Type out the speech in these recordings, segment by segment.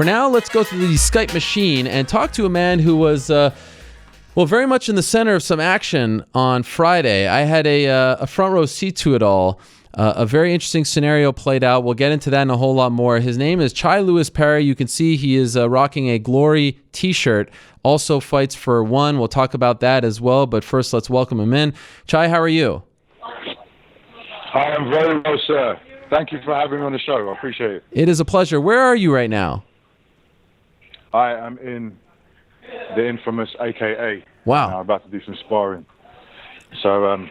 For now, let's go through the Skype machine and talk to a man who was, very much in the center of some action on Friday. I had a front row seat to it all. A very interesting scenario played out. We'll get into that and a whole lot more. His name is Chi Lewis-Parry. You can see he is rocking a Glory t-shirt. Also fights for one. We'll talk about that as well. But first, let's welcome him in. Chi, how are you? I am very well, sir. Thank you for having me on the show. I appreciate it. It is a pleasure. Where are you right now? I am in the infamous AKA. Wow. I'm about to do some sparring. So,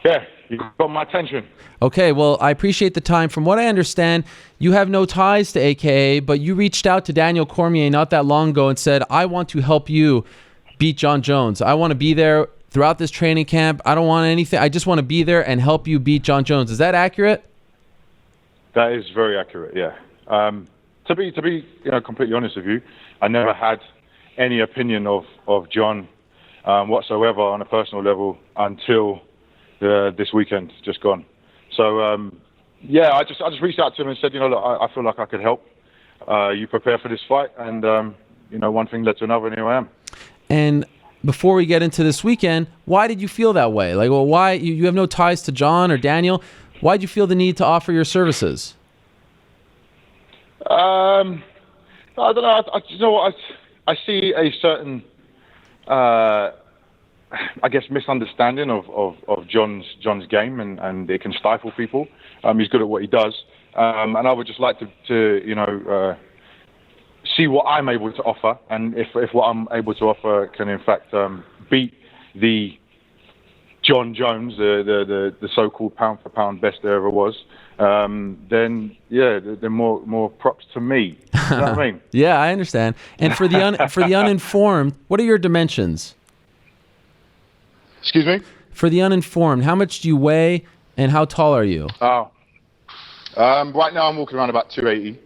yeah, you got my attention. Okay, well, I appreciate the time. From what I understand, you have no ties to AKA, but you reached out to Daniel Cormier not that long ago and said, I want to help you beat Jon Jones. I want to be there throughout this training camp. I don't want anything. I just want to be there and help you beat Jon Jones. Is that accurate? That is very accurate, yeah. To be completely honest with you, I never had any opinion of Jon whatsoever on a personal level until this weekend just gone. So I just reached out to him and said, look, I feel like I could help you prepare for this fight, and one thing led to another, and here I am. And before we get into this weekend, why did you feel that way? Like, well, why you have no ties to Jon or Daniel? Why did you feel the need to offer your services? I don't know. I see a certain, I guess, misunderstanding of Jon's game, and it can stifle people. He's good at what he does, and I would just like to see what I'm able to offer, and if what I'm able to offer can in fact beat the Jon Jones, the so-called pound for pound best there ever was, then more props to me. You know what I mean? Yeah, I understand. And for the uninformed, what are your dimensions? Excuse me? For the uninformed, how much do you weigh and how tall are you? Oh, right now I'm walking around about 280,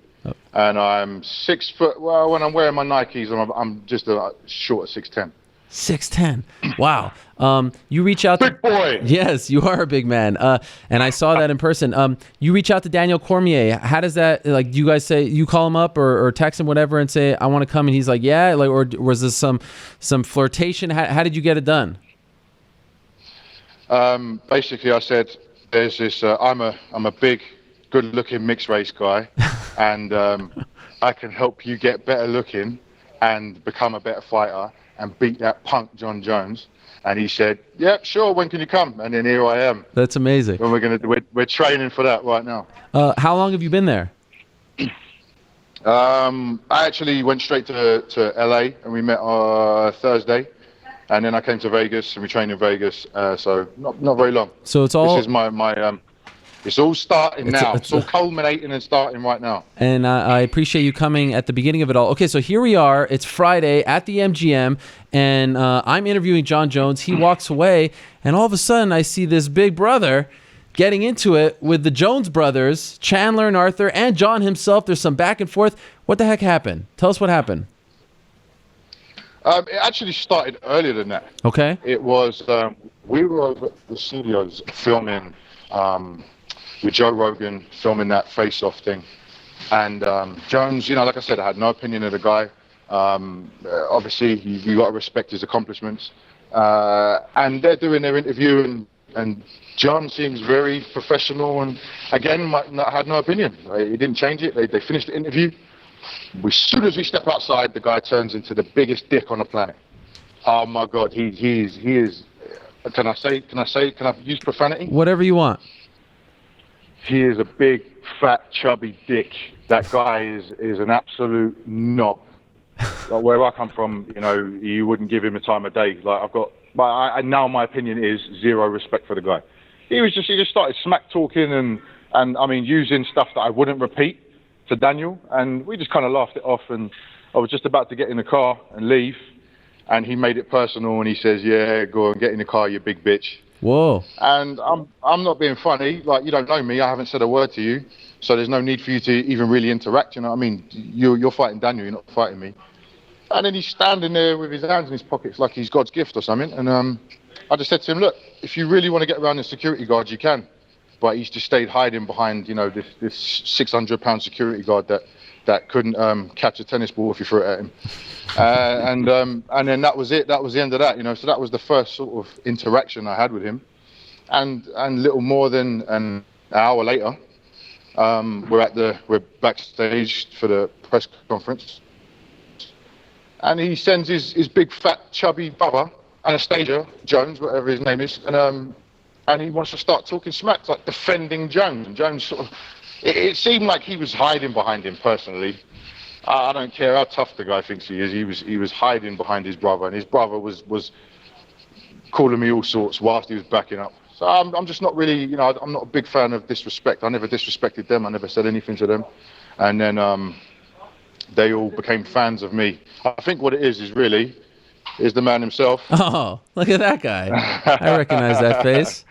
and I'm 6 foot. Well, when I'm wearing my Nikes, I'm just short of 6'10". 6'10". Wow. You reach out big boy. Yes, you are a big man. And I saw that in person. You reach out to Daniel Cormier. How does that, like, do you guys say, you call him up or text him, whatever, and say, I want to come, and he's like, yeah, like, or was this some flirtation? How did you get it done? Basically, I said, there's this, I'm a big, good-looking mixed race guy, and I can help you get better looking and become a better fighter and beat that punk Jon Jones. And he said, yeah, sure, when can you come? And then here I am. That's amazing. And we're training for that right now. How long have you been there? I actually went straight to LA, and we met Thursday. And then I came to Vegas, and we trained in Vegas, so not very long. So it's all... This is my it's all starting now. It's all culminating and starting right now. And I appreciate you coming at the beginning of it all. Okay, so here we are. It's Friday at the MGM, and I'm interviewing Jon Jones. He walks away, and all of a sudden I see this big brother getting into it with the Jones brothers, Chandler and Arthur, and Jon himself. There's some back and forth. What the heck happened? Tell us what happened. It actually started earlier than that. Okay. It was, we were over at the studios filming with Joe Rogan, filming that face-off thing. And Jones, like I said, I had no opinion of the guy. Obviously, you got to respect his accomplishments. And they're doing their interview, and Jon seems very professional, and again, I had no opinion. He didn't change it. They finished the interview. As soon as we step outside, the guy turns into the biggest dick on the planet. Oh my God, he is. Can I use profanity? Whatever you want. He is a big, fat, chubby dick. That guy is an absolute knob. Like, where I come from, you wouldn't give him a time of day. Like, now my opinion is zero respect for the guy. He just started smack talking and I mean using stuff that I wouldn't repeat to Daniel, and we just kind of laughed it off. And I was just about to get in the car and leave, and he made it personal, and he says, "Yeah, go and get in the car, you big bitch." Whoa. And I'm not being funny. Like, you don't know me. I haven't said a word to you, so there's no need for you to even really interact. You know what I mean? You're fighting Daniel. You're not fighting me. And then he's standing there with his hands in his pockets like he's God's gift or something. And I just said to him, "Look, if you really want to get around the security guards, you can. but he's just stayed hiding behind, this 600-pound security guard that couldn't catch a tennis ball if you threw it at him. And then that was it. That was the end of that. So that was the first sort of interaction I had with him. And little more than an hour later, we're backstage for the press conference, and he sends his big fat chubby brother, Anastasia Jones, whatever his name is, and he wants to start talking smack, like defending Jones. And Jones sort of, it seemed like he was hiding behind him personally. I don't care how tough the guy thinks he is. He was hiding behind his brother, and his brother was calling me all sorts whilst he was backing up. So I'm just not really, I'm not a big fan of disrespect. I never disrespected them. I never said anything to them. And then they all became fans of me. I think what it is the man himself. Oh, look at that guy. I recognize that face.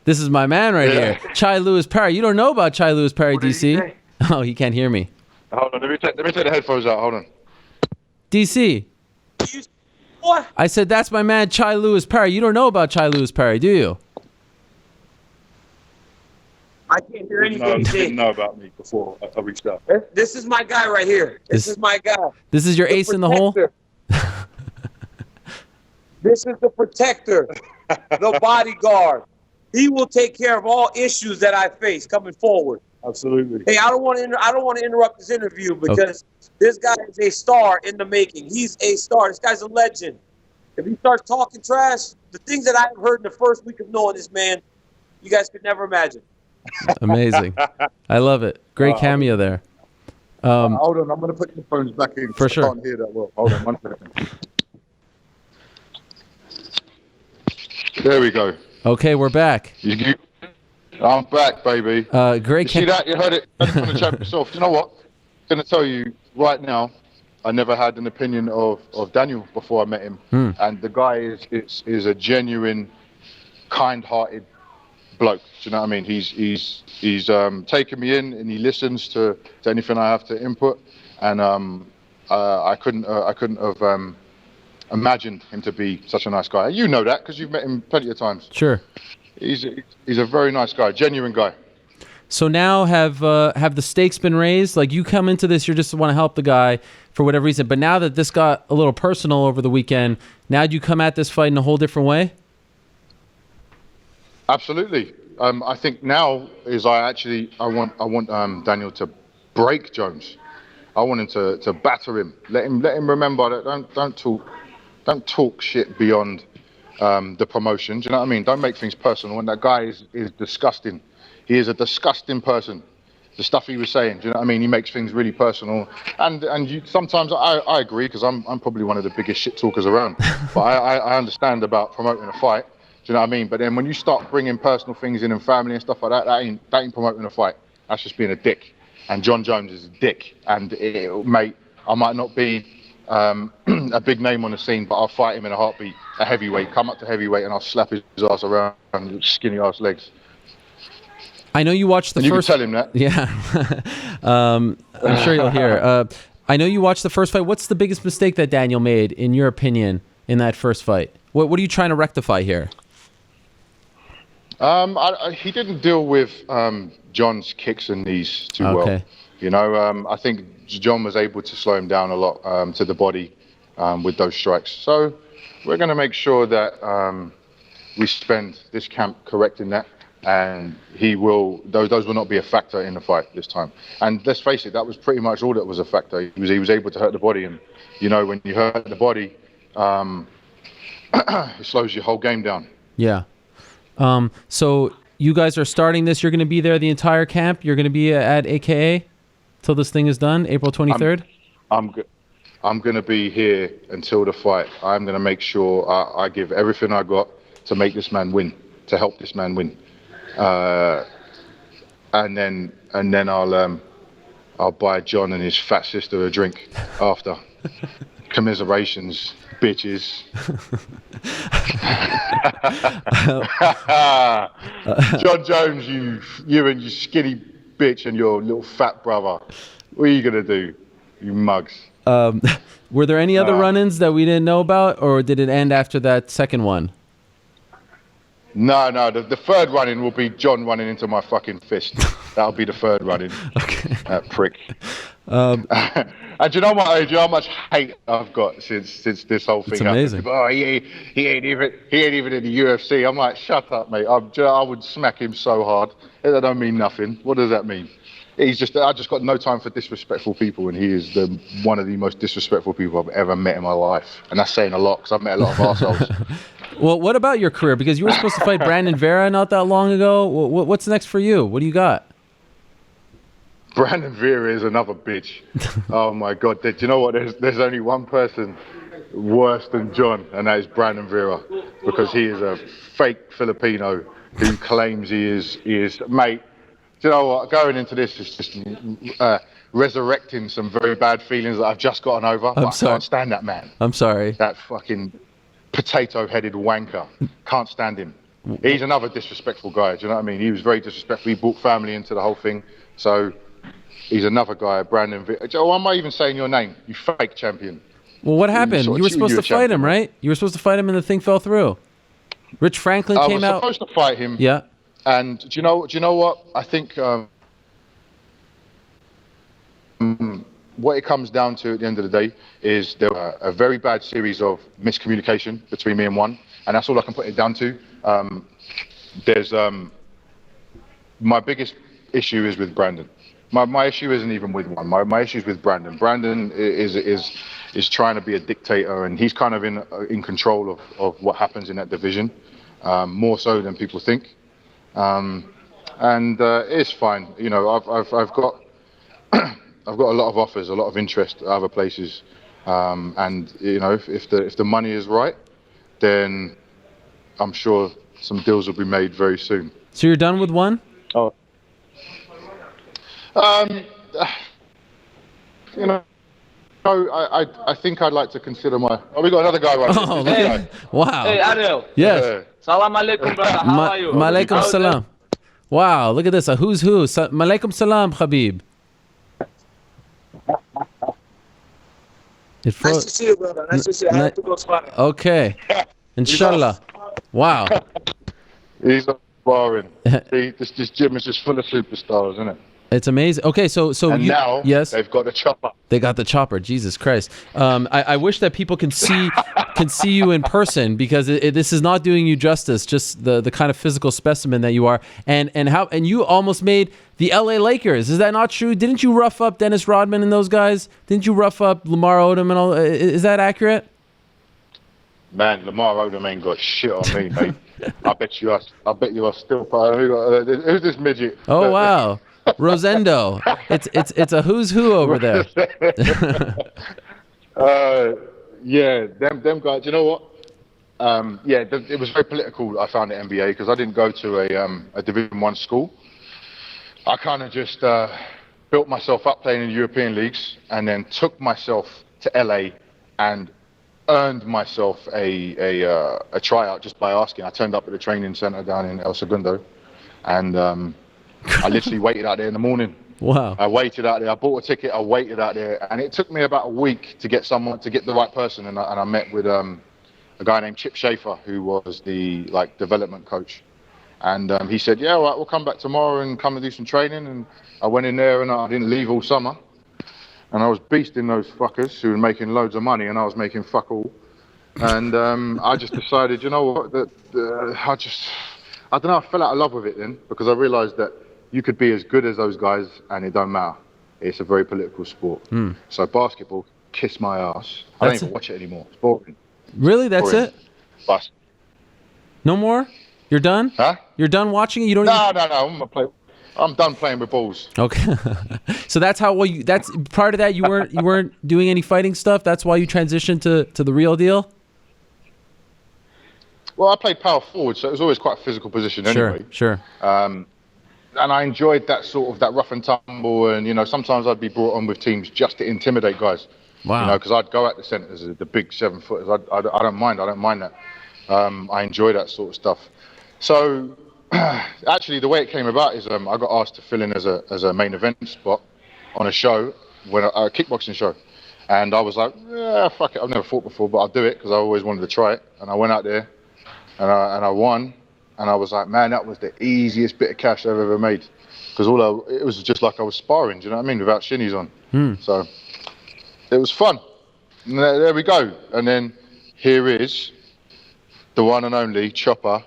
This is my man right here. Chi Lewis-Parry. You don't know about Chi Lewis-Parry, DC. Oh, he can't hear me. Hold on, let me take the headphones out. Hold on. DC. What? I said that's my man Chi Lewis-Parry. You don't know about Chi Lewis-Parry, do you? I can't hear anything. You didn't know about me before I reached out. This is my guy right here. This is my guy. This is your ace in the hole? This is the protector, the bodyguard. He will take care of all issues that I face coming forward. Absolutely. Hey, I don't want to interrupt this interview because this guy is a star in the making. He's a star. This guy's a legend. If he starts talking trash, the things that I've heard in the first week of knowing this man, you guys could never imagine. Amazing. I love it. Great cameo there. Hold on, I'm going to put your phones back in. For sure. I can't hear that well. Hold on 1 second. There we go. Okay, we're back. I'm back, baby. Great. You see that? You heard it from the champ yourself. You know what? I'm going to tell you right now, I never had an opinion of Daniel before I met him. And the guy is a genuine, kind-hearted bloke. Do you know what I mean? He's taken me in and he listens to anything I have to input. And I couldn't have imagined him to be such a nice guy. You know that because you've met him plenty of times. Sure. He's a very nice guy, genuine guy. So now have the stakes been raised? Like, you come into this, you just want to help the guy for whatever reason. But now that this got a little personal over the weekend, now do you come at this fight in a whole different way? Absolutely. I think now is I want Daniel to break Jones. I want him to batter him. Let him remember that don't talk shit beyond the promotion. Do you know what I mean? Don't make things personal. And that guy is disgusting. He is a disgusting person. The stuff he was saying, do you know what I mean? He makes things really personal. And sometimes I agree because I'm probably one of the biggest shit talkers around. But I understand about promoting a fight. Do you know what I mean? But then when you start bringing personal things in and family and stuff like that, that ain't promoting a fight. That's just being a dick. And Jon Jones is a dick. And mate, I might not be a big name on the scene, but I'll fight him in a heartbeat. A heavyweight, come up to heavyweight, and I'll slap his ass around his skinny ass legs. I know you watched the and first. You can tell him that. Yeah, I'm sure you'll hear. I know you watched the first fight. What's the biggest mistake that Daniel made, in your opinion, in that first fight? What are you trying to rectify here? He didn't deal with Jon's kicks and knees too well. You know, I think Jon was able to slow him down a lot to the body with those strikes. So we're going to make sure that we spend this camp correcting that, and those will not be a factor in the fight this time. And let's face it, that was pretty much all that was a factor. He was able to hurt the body, and you know, when you hurt the body, it slows your whole game down. Yeah. So you guys are starting this. You're going to be there the entire camp. You're going to be at AKA till this thing is done, April 23rd. I'm going to be here until the fight. I'm going to make sure I give everything I got to make this man win, to help this man win. And then I'll buy Jon and his fat sister a drink after. Commiserations, bitches. Jon Jones, you and your skinny bitch and your little fat brother. What are you gonna do, you mugs? Were there any other run-ins that we didn't know about, or did it end after that second one? No, the third running will be John running into my fucking fist. That'll be the third running. Okay. That prick. And do you know what? Do you know how much hate I've got since this whole thing happened? amazing. People, oh, he ain't even in the UFC. I'm like, shut up, mate. I would smack him so hard. That don't mean nothing. What does that mean? I just got no time for disrespectful people, and he is one of the most disrespectful people I've ever met in my life. And that's saying a lot, because I've met a lot of arseholes. Well, what about your career? Because you were supposed to fight Brandon Vera not that long ago. What's next for you? What do you got? Brandon Vera is another bitch. Oh my God! Do you know what? There's only one person worse than John, and that is Brandon Vera, because he is a fake Filipino who claims he is mate. Do you know what? Going into this is just resurrecting some very bad feelings that I've just gotten over. I can't stand that man. I'm sorry. That fucking potato-headed wanker. Can't stand him. He's another disrespectful guy. Do you know what I mean? He was very disrespectful. He brought family into the whole thing. So he's another guy, Brandon. Oh, why am I even saying your name? You fake champion. Well, what happened? You were supposed to fight him, right? You were supposed to fight him, and the thing fell through. Rich Franklin came out. I was supposed to fight him. Yeah. And do you know what? I think what it comes down to at the end of the day is there were a very bad series of miscommunication between me and one, and that's all I can put it down to. There's my biggest issue is with Brandon. My issue isn't even with one. My issue is with Brandon. Brandon is trying to be a dictator, and he's kind of in control of what happens in that division, more so than people think. And it's fine. You know, I've got I've got a lot of offers, a lot of interest at other places, and you know, if the money is right, then I'm sure some deals will be made very soon. So you're done with one? Oh. You know, I think I'd like to consider my. Oh, we got another guy right Oh, look at, wow. Hey, Adel. Yes. Salam alaikum, brother. How are you? Malaikum salam. Wow, look at this. A who's who. Malaikum salam, Khabib. Nice to see you, brother. Nice to see you. I have to go spot it. Okay. Inshallah. Wow. He's not boring. See, this gym is just full of superstars, isn't it? It's amazing. Okay, so and now yes, they've got a chopper. They got the chopper. Jesus Christ! I wish that people can see you in person, because this is not doing you justice. Just the kind of physical specimen that you are, and you almost made the L.A. Lakers. Is that not true? Didn't you rough up Dennis Rodman and those guys? Didn't you rough up Lamar Odom and all? Is that accurate? Man, Lamar Odom ain't got shit on me, mate. I bet you are still. Who's this midget? Oh wow. Rosendo, it's a who's who over there. Yeah, them guys. You know what? It was very political. I found at NBA, because I didn't go to a Division I school. I kind of just built myself up playing in European leagues, and then took myself to LA and earned myself a tryout just by asking. I turned up at the training center down in El Segundo, and I literally waited out there in the morning. Wow. I waited out there. I bought a ticket. I waited out there, and it took me about a week to get the right person. And I met with a guy named Chip Schaefer, who was the development coach. And he said, "Yeah, all right, we'll come back tomorrow and come and do some training." And I went in there, and I didn't leave all summer. And I was beasting those fuckers who were making loads of money, and I was making fuck all. And I just decided, you know what, I don't know, I fell out of love with it then, because I realized that you could be as good as those guys and it don't matter. It's a very political sport. So basketball, kiss my ass. I don't even watch it anymore. It's boring. Really? That's boring. it? No more? You're done? Huh? You're done watching it? You don't No. I'm done playing with balls. Okay. So that's how that's part of that. You weren't doing any fighting stuff. That's why you transitioned to the real deal? Well, I played power forward, so it was always quite a physical position anyway. Sure. And I enjoyed that that rough and tumble, and you know, sometimes I'd be brought on with teams just to intimidate guys. Wow. You know, because I'd go at the centers, the big 7-footers. I don't mind that. I enjoy that sort of stuff. So actually, the way it came about is I got asked to fill in as a main event spot on a show, a kickboxing show, and I was like, yeah, fuck it. I've never fought before, but I'll do it because I always wanted to try it. And I went out there, and I won. and I was like, man, that was the easiest bit of cash I've ever made, because it was just like I was sparring. Do you know what I mean? Without shinies on. So it was fun. And there we go. And then here is the one and only Chopper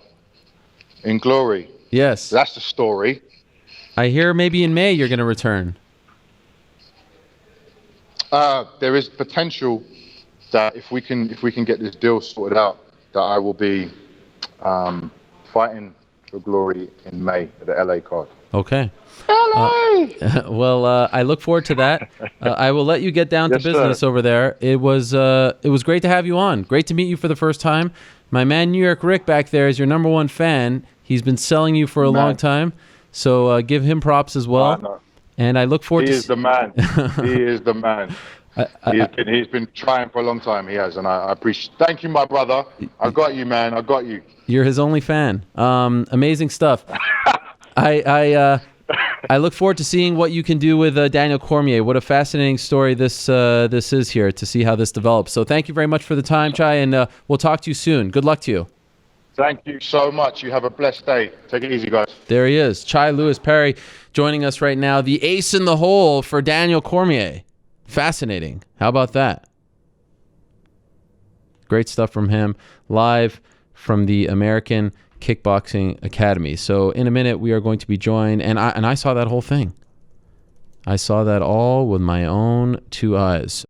in glory. Yes. That's the story. I hear maybe in May you're going to return. There is potential that if we can get this deal sorted out, that I will be fighting for glory in May at the LA card. Okay. LA! Well, I look forward to that. I will let you get down to Yes, business sir. over there. It was great to have you on. Great to meet you for the first time. My man New York Rick back there is your number one fan. He's been selling you for a long time. So give him props as well. And I look forward He to... is the man. He is the man. He's been trying for a long time. He has, and I appreciate. Thank you, my brother. I got you, man. I got you. You're his only fan. Amazing stuff. I look forward to seeing what you can do with Daniel Cormier. What a fascinating story this is here, to see how this develops. So thank you very much for the time, Chi, and we'll talk to you soon. Good luck to you. Thank you so much. You have a blessed day. Take it easy, guys. There he is, Chi Lewis-Parry, joining us right now. The ace in the hole for Daniel Cormier. Fascinating. How about that? Great stuff from him, live from the American Kickboxing Academy. So in a minute, we are going to be joined, and I saw that whole thing. I saw that all with my own two eyes.